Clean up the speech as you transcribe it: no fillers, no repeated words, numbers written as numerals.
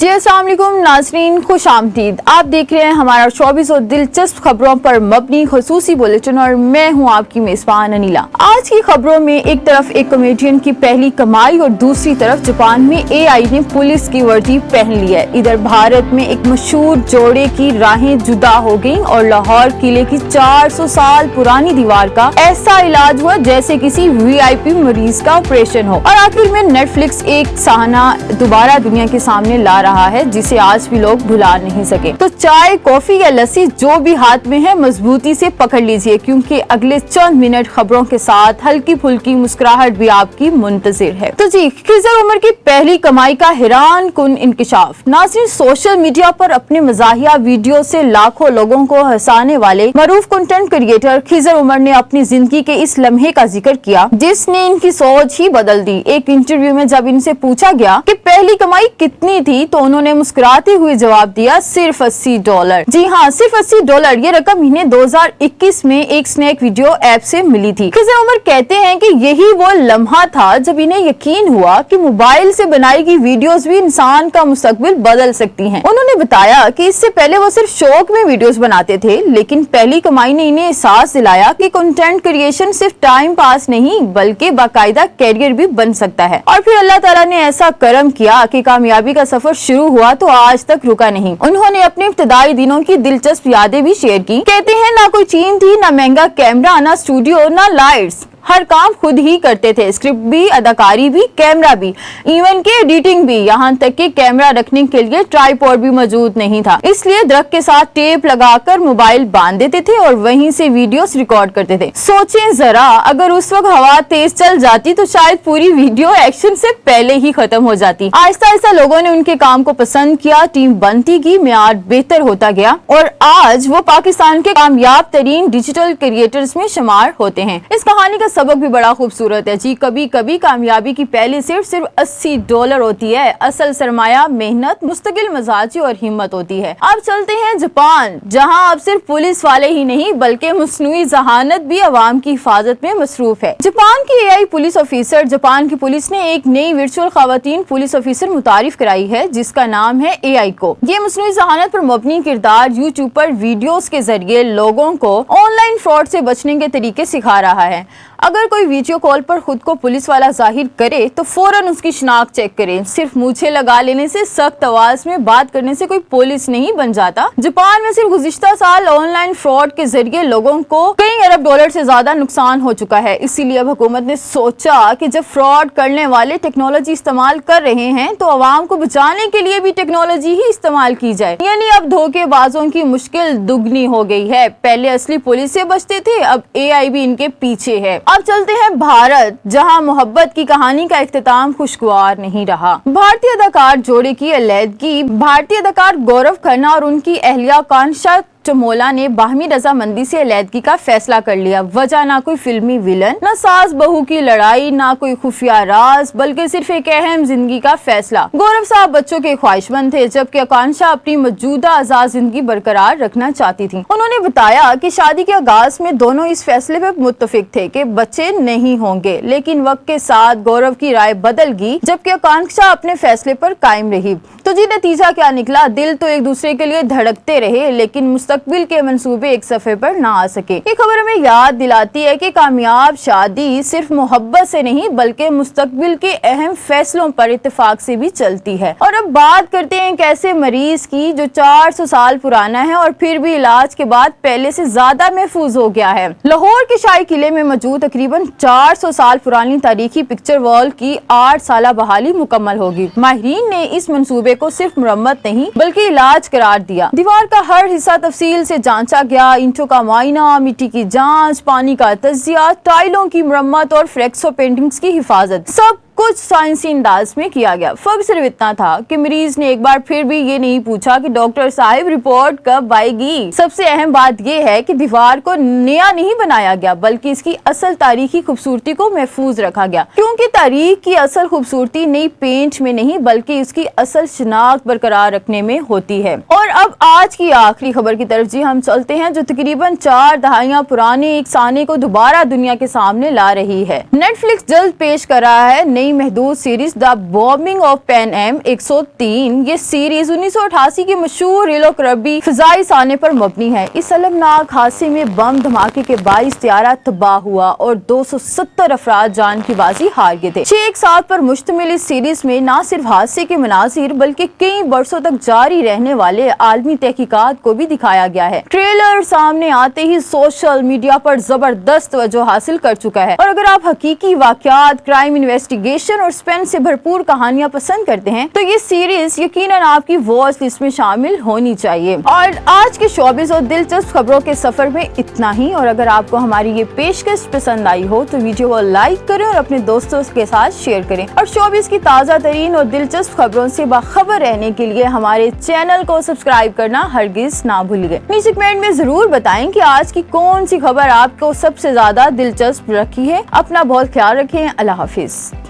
जी अस्सलाम वालेकुम नाज़रीन, खुश आमदीद। आप देख रहे हैं हमारा 24 और दिलचस्प खबरों पर मबनी खुसूसी बुलेटिन और मैं हूं आपकी मेजबान अनीला। आज की खबरों में एक तरफ एक कॉमेडियन की पहली कमाई और दूसरी तरफ जापान में एआई ने पुलिस की वर्दी पहन ली है। इधर भारत में एक मशहूर जोड़े की राहें जुदा हो गयी और लाहौर किले की 400 साल पुरानी दीवार का ऐसा इलाज हुआ जैसे किसी वीआईपी मरीज का ऑपरेशन हो। और आखिर में नेटफ्लिक्स एक सहाना दोबारा दुनिया के सामने ला रहा है जिसे आज भी लोग भुला नहीं सके। तो चाय, कॉफी या लस्सी जो भी हाथ में है मजबूती से पकड़ लीजिए, क्योंकि अगले चंद मिनट खबरों के साथ हल्की फुल्की मुस्कुराहट भी आपकी मुंतजिर है। तो जी, खिजर उमर की पहली कमाई का हैरान कुन इंकिशाफ। नाज़रीन, सोशल मीडिया पर अपने मजाहिया वीडियो से लाखों लोगों को हंसाने वाले मरूफ कंटेंट क्रिएटर खिजर उमर ने अपनी जिंदगी के इस लम्हे का जिक्र किया जिसने इनकी सोच ही बदल दी। एक इंटरव्यू में जब इनसे पूछा गया कि पहली कमाई कितनी थी तो उन्होंने मुस्कुराते हुए जवाब दिया, सिर्फ $80। जी हाँ, सिर्फ $80। ये रकम इन्हें 2021 में एक स्नैक वीडियो ऐप से मिली थी। खिजर उमर कहते हैं कि यही वो लम्हा था जब इन्हें यकीन हुआ कि मोबाइल से बनाई गई वीडियोस भी इंसान का मुस्तकबिल बदल सकती हैं। उन्होंने बताया कि इससे पहले वो सिर्फ शौक में वीडियोस बनाते थे, लेकिन पहली कमाई ने इन्हें एहसास दिलाया कि कंटेंट क्रिएशन सिर्फ टाइम पास नहीं बल्कि बाकायदा कैरियर भी बन सकता है। और फिर अल्लाह ताला ने ऐसा करम किया कि कामयाबी का सफर शुरू हुआ तो आज तक रुका नहीं। उन्होंने अपने इब्तिदाई दिनों की दिलचस्प यादें भी शेयर की। कहते हैं, ना कोई चीन थी, ना महंगा कैमरा, ना स्टूडियो, ना लाइट्स। हर काम खुद ही करते थे, स्क्रिप्ट भी, अदाकारी भी, कैमरा भी, इवन के एडिटिंग भी। यहाँ तक कि कैमरा रखने के लिए ट्राइपॉड भी मौजूद नहीं था, इसलिए दरख्त के साथ टेप लगाकर मोबाइल बांध देते थे और वहीं से वीडियोस रिकॉर्ड करते थे। सोचें जरा, अगर उस वक्त हवा तेज चल जाती तो शायद पूरी वीडियो एक्शन से पहले ही खत्म हो जाती। आहिस्ता आहिस्ता लोगों ने उनके काम को पसंद किया, टीम बनती गई, मेयार बेहतर होता गया और आज वो पाकिस्तान के कामयाब तरीन डिजिटल क्रिएटर्स में शुमार होते हैं। इस कहानी का सबक भी बड़ा खूबसूरत है जी। कभी कभी कामयाबी की पहली सिर्फ $80 होती है। असल सरमाया मेहनत, मुस्तकिल मजाजी और हिम्मत होती है। अब चलते हैं जापान, जहां अब सिर्फ पुलिस वाले ही नहीं बल्कि मसनूई जहानत भी अवाम की हिफाजत में मसरूफ है। जापान की एआई पुलिस ऑफिसर, जापान की पुलिस ने एक नई वर्चुअल खवातीन पुलिस ऑफिसर मुतारिफ कराई है जिसका नाम है एआई को। ये मसनूई जहानत पर मबनी किरदार यूट्यूब पर वीडियोस के जरिए लोगों को ऑनलाइन फ्रॉड से बचने के तरीके सिखा रहा है। अगर कोई वीडियो कॉल पर खुद को पुलिस वाला जाहिर करे तो फौरन उसकी शिनाख्त चेक करें। सिर्फ मूछें लगा लेने से, सख्त आवाज में बात करने से कोई पुलिस नहीं बन जाता। जापान में सिर्फ गुज़िश्ता साल ऑनलाइन फ्रॉड के जरिए लोगों को कई अरब डॉलर से ज्यादा नुकसान हो चुका है। इसीलिए अब हुकूमत ने सोचा कि जब फ्रॉड करने वाले टेक्नोलॉजी इस्तेमाल कर रहे हैं तो आवाम को बचाने के लिए भी टेक्नोलॉजी ही इस्तेमाल की जाए। यानी अब धोखेबाजों की मुश्किल दुगनी हो गई है। पहले असली पुलिस से बचते थे, अब एआई भी इनके पीछे है। अब चलते हैं भारत, जहां मोहब्बत की कहानी का इख्तिताम खुशगवार नहीं रहा। भारतीय अदाकार जोड़े की अलैदगी। भारतीय अदाकार गौरव खन्ना और उनकी अहलिया आकांक्षा चमोला ने बाहमी रजामंदी से अलैदगी का फैसला कर लिया। वजह ना कोई फिल्मी विलन, ना सास बहू की लड़ाई, ना कोई खुफिया राज, बल्कि सिर्फ एक अहम जिंदगी का फैसला। गौरव साहब बच्चों के ख्वाहिशमंद थे, जबकि आकांक्षा अपनी मौजूदा आजाद जिंदगी बरकरार रखना चाहती थी। उन्होंने बताया कि शादी के आगाज में दोनों इस फैसले पर मुत्तफिक थे कि बच्चे नहीं होंगे, लेकिन वक्त के साथ गौरव की राय बदल गई, जबकि आकांक्षा अपने फैसले पर कायम रही। तो जी, नतीजा क्या निकला? दिल तो एक दूसरे के लिए धड़कते रहे, लेकिन मुस्तकबिल के मंसूबे एक सफे पर ना आ सके। ये खबर हमें याद दिलाती है कि कामयाब शादी सिर्फ मोहब्बत से नहीं बल्कि मुस्तकबिल के अहम फैसलों पर इत्तेफाक से भी चलती है। और अब बात करते हैं एक ऐसे मरीज की जो 400 साल पुराना है और फिर भी इलाज के बाद पहले से ज्यादा महफूज हो गया है। लाहौर के शाही किले में मौजूद तकरीबन 400 साल पुरानी तारीखी पिक्चर वॉल की 8 साल बहाली मुकम्मल होगी। माहिरीन ने इस मंसूबे को सिर्फ मरम्मत नहीं बल्कि इलाज करार दिया। दीवार का हर हिस्सा तफसील से जांचा गया, ईंटों का मुआयना, मिट्टी की जांच, पानी का तजिया, टाइलों की मरम्मत और फ्लेक्सो पेंटिंग्स की हिफाजत, सब कुछ साइंसी अंदाज में किया गया। फर्क सिर्फ इतना था कि मरीज ने एक बार फिर भी ये नहीं पूछा कि डॉक्टर साहिब रिपोर्ट कब आएगी। सबसे अहम बात यह है कि दीवार को नया नहीं बनाया गया बल्कि इसकी असल तारीखी खूबसूरती को महफूज रखा गया, क्योंकि तारीख की असल खूबसूरती नई पेंट में नहीं बल्कि उसकी असल शिनाख्त बरकरार रखने में होती है। और अब आज की आखिरी खबर की तरफ जी हम चलते हैं, जो तकरीबन 4 दहाइयां पुराने एक साने को दोबारा दुनिया के सामने ला रही है। नेटफ्लिक्स जल्द पेश कर रहा है नई नई महदूद series the bombing of Pan Am 103 ये सीरीज 1988 के मशहूर इराक रबी फिजाई साने पर मबनी है। इस अलमनाक हादसे में बम धमाके के 22 त्यारा तबाह हुआ और 270 अफराद जान की बाजी हार गए थे। 6 साल पर मुश्तमिल इस सीरीज में न सिर्फ हादसे के मनाजिर बल्कि कई बरसों तक जारी रहने वाले आलमी तहकीकात को भी दिखाया गया है। ट्रेलर सामने आते ही सोशल मीडिया पर जबरदस्त तवज्जो हासिल कर चुका है और अगर आप हकीकी वाकयात, क्राइम इन्वेस्टिगेशन और स्पेंस से भरपूर कहानियां पसंद करते हैं तो ये सीरीज यकीनन आपकी वॉच लिस्ट में शामिल होनी चाहिए। और आज के शोबिज़ और दिलचस्प खबरों के सफर में इतना ही। और अगर आपको हमारी ये पेशकश पसंद आई हो तो वीडियो को लाइक करें और अपने दोस्तों के साथ शेयर करें और शोबिज़ की ताज़ा तरीन और दिलचस्प खबरों से बाखबर रहने के लिए हमारे चैनल को सब्सक्राइब करना हरगिज ना भूलिए। नीचे कमेंट में जरूर बताएं कि आज की कौन सी खबर आपको सबसे ज्यादा दिलचस्प रखी है। अपना बहुत ख्याल रखें। अल्लाह हाफिज।